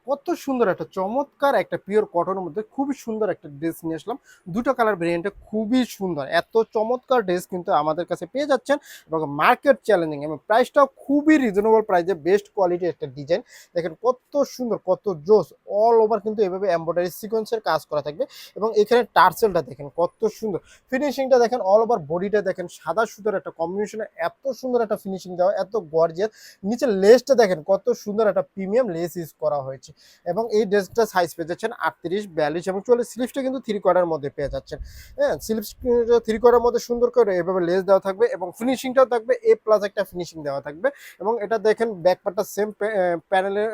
কত সুন্দর একটা চমৎকার একটা পিওর কটনের মধ্যে খুবই সুন্দর একটা ড্রেস নিয়ে আসলাম। দুটো কালার ভেরিয়েন্টে খুবই সুন্দর। এত চমৎকার ড্রেস কিন্তু আমাদের কাছে পেয়ে যাচ্ছেন এবং মার্কেট চ্যালেঞ্জিং এবং প্রাইসটাও খুবই রিজনেবল প্রাইসে বেস্ট কোয়ালিটির একটা ডিজাইন। দেখেন কত সুন্দর, কত জোস। অল ওভার কিন্তু এভাবে এমব্রয়ডারি সিকোয়েন্সের কাজ করা থাকবে এবং এখানে টার্সেলটা দেখেন কত সুন্দর। ফিনিশিংটা দেখেন, অল ওভার বডিটা দেখেন সাদা সুতার একটা কম্বিনেশনে এত সুন্দর একটা ফিনিশিং দেওয়া, এত গর্জিয়াস। নিচের লেসটা দেখেন কত সুন্দর একটা প্রিমিয়াম লেস ইউজ করা হয়েছে এবং এই ড্রেসটা সাইজ পেয়ে যাচ্ছেন 38, 42 এবং 44। স্লিভসটা কিন্তু 3/4 মধ্যে পেয়ে যাচ্ছেন। হ্যাঁ, স্লিভস 3/4 মধ্যে সুন্দর করে এভাবে লেস দেওয়া থাকবে এবং ফিনিশিংটাও থাকবে এ প্লাস একটা ফিনিশিং দেওয়া থাকবে এবং এটা দেখেন ব্যাক পার্টটা সেম প্যানেলে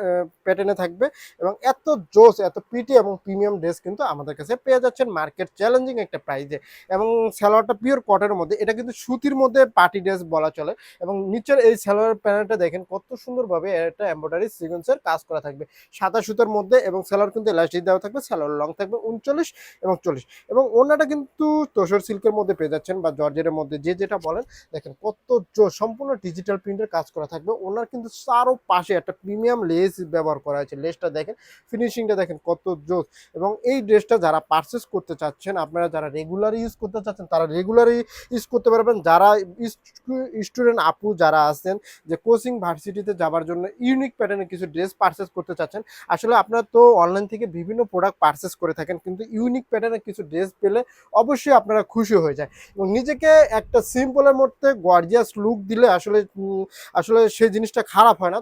প্যাটার্নে থাকবে এবং এত জোস, এত পিটি এবং প্রিমিয়াম ড্রেস কিন্তু আমাদের কাছে পেয়ে যাচ্ছেন মার্কেট চ্যালেঞ্জিং একটা প্রাইজে। এবং সালোয়ারটা পিওর কটনের মধ্যে, এটা কিন্তু সুতির মধ্যে পার্টি ড্রেস বলা চলে এবং নিচের এই সালোয়ার প্যানেলটা দেখেন কত সুন্দরভাবে এটা এমব্রয়ডারি সিকোয়েন্সের কাজ করা থাকবে সাদা সুতার মধ্যে এবং সেলার কিন্তু এলাস্টিক দেওয়া থাকবে। সেলার লং থাকবে 39 এবং 40 এবং ওড়নাটা কিন্তু তোসর সিল্কের মধ্যে পেয়ে যাচ্ছেন বা জর্জেটের মধ্যে, যে যেটা বলেন। দেখেন কত সম্পূর্ণ ডিজিটাল প্রিন্টের কাজ করা থাকবে। ওনার কিন্তু চারো পাশে একটা প্রিমিয়াম লেস ব্যবহার করা হয়েছে। লেসটা দেখেন, ফিনিশিংটা দেখেন কত জোস। এবং এই ড্রেসটা যারা পারচেস করতে চাচ্ছেন, আপনারা যারা রেগুলার ইউজ করতে চাচ্ছেন তারা রেগুলারই ইউজ করতে পারবেন। যারা স্টুডেন্ট আপু যারা আছেন যে কোচিং ভার্সিটিতে যাবার জন্য ইউনিক প্যাটার্নের কিছু ড্রেস পারচেস করতে চাচ্ছেন, আসলে আপনারা তো অনলাইন থেকে বিভিন্ন প্রোডাক্ট পারচেস করে থাকেন, কিন্তু ইউনিক প্যাটার্নের কিছু ড্রেস পেলে অবশ্যই আপনারা খুশি হয়ে যায় এবং নিজেকে একটা সিম্পলের মধ্যে গর্জিয়াস লুক দিলে আসলে সেই জিনিসটা খারাপ হয় না।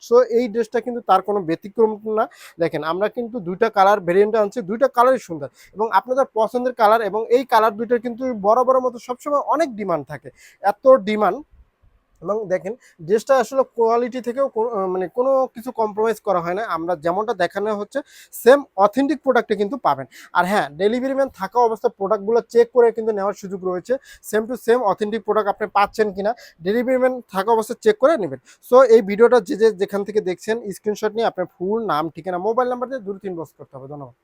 সো এই ড্রেসটা কিন্তু তার কোনো ব্যতিক্রম না। দেখেন আমরা কিন্তু দুইটা কালার ভেরিয়েন্টে আনছি, দুইটা কালারই সুন্দর এবং আপনাদের পছন্দের কালার এবং এই কালার দুইটার কিন্তু বরাবরের মতো সবসময় অনেক ডিমান্ড থাকে, এত ডিমান্ড। এবং দেখেন ড্রেসটা আসলে কোয়ালিটি থেকেও মানে কোনো কিছু কম্প্রোমাইজ করা হয় না। আমরা যেমনটা দেখানো হচ্ছে সেম অথেন্টিক প্রোডাক্টে কিন্তু পাবেন। আর হ্যাঁ, ডেলিভারি ম্যান থাকা অবস্থায় প্রোডাক্টগুলো চেক করে কিন্তু নেওয়ার সুযোগ রয়েছে। Same to same authentic product আপনি পাচ্ছেন কিনা ডেলিভারি ম্যান থাকা অবস্থায় চেক করে নেবেন। সো এই ভিডিওটা যে যেখান থেকে দেখছেন স্ক্রিনশট নিয়ে আপনার ফুল নাম, ঠিকানা, মোবাইল নাম্বার দিয়ে দ্রুত ইনবক্স করতে হবে। ধন্যবাদ।